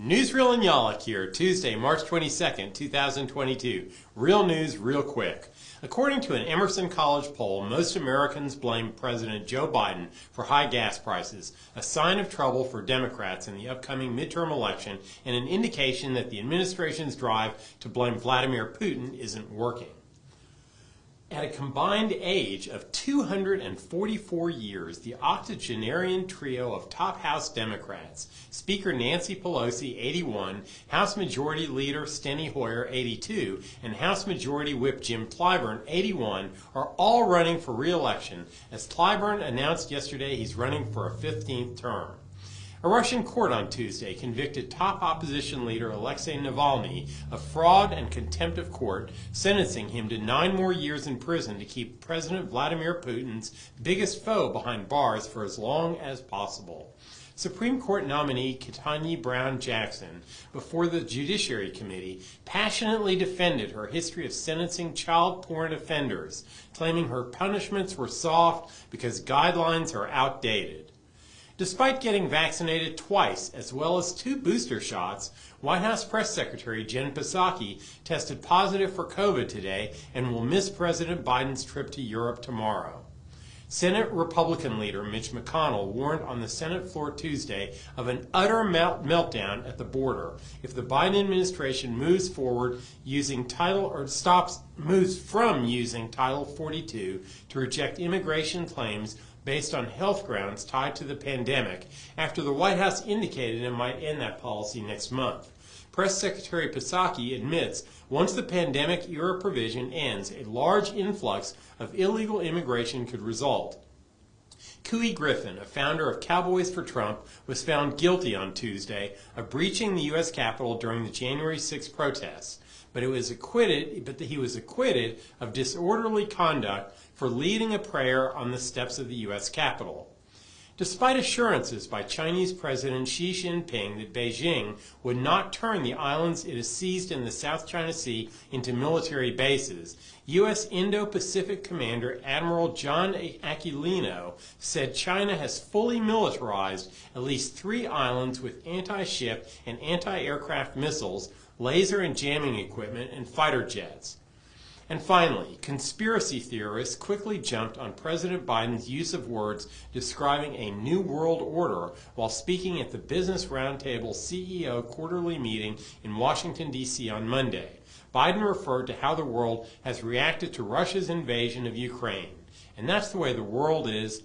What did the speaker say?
Newsreel and Yalak here, Tuesday, March 22nd, 2022. Real news, real quick. According to an Emerson College poll, most Americans blame President Joe Biden for high gas prices, a sign of trouble for Democrats in the upcoming midterm election and an indication that the administration's drive to blame Vladimir Putin isn't working. At a combined age of 244 years, the octogenarian trio of top House Democrats, Speaker Nancy Pelosi, 81, House Majority Leader Steny Hoyer, 82, and House Majority Whip Jim Clyburn, 81, are all running for re-election, as Clyburn announced yesterday he's running for a 15th term. A Russian court on Tuesday convicted top opposition leader Alexei Navalny of fraud and contempt of court, sentencing him to 9 more years in prison to keep President Vladimir Putin's biggest foe behind bars for as long as possible. Supreme Court nominee Ketanji Brown Jackson, before the Judiciary Committee, passionately defended her history of sentencing child porn offenders, claiming her punishments were soft because guidelines are outdated. Despite getting vaccinated twice, as well as 2 booster shots, White House Press Secretary Jen Psaki tested positive for COVID today and will miss President Biden's trip to Europe tomorrow. Senate Republican leader Mitch McConnell warned on the Senate floor Tuesday of an utter meltdown at the border if the Biden administration moves from using Title 42 to reject immigration claims based on health grounds tied to the pandemic, after the White House indicated it might end that policy next month. Press Secretary Psaki admits once the pandemic-era provision ends, a large influx of illegal immigration could result. Couy Griffin, a founder of Cowboys for Trump, was found guilty on Tuesday of breaching the U.S. Capitol during the January 6 protests, but he was acquitted of disorderly conduct for leading a prayer on the steps of the U.S. Capitol. Despite assurances by Chinese President Xi Jinping that Beijing would not turn the islands it has seized in the South China Sea into military bases, U.S. Indo-Pacific Commander Admiral John Aquilino said China has fully militarized at least 3 islands with anti-ship and anti-aircraft missiles, laser and jamming equipment, and fighter jets. And finally, conspiracy theorists quickly jumped on President Biden's use of words describing a new world order while speaking at the Business Roundtable CEO quarterly meeting in Washington, D.C. on Monday. Biden referred to how the world has reacted to Russia's invasion of Ukraine. And that's the way the world is.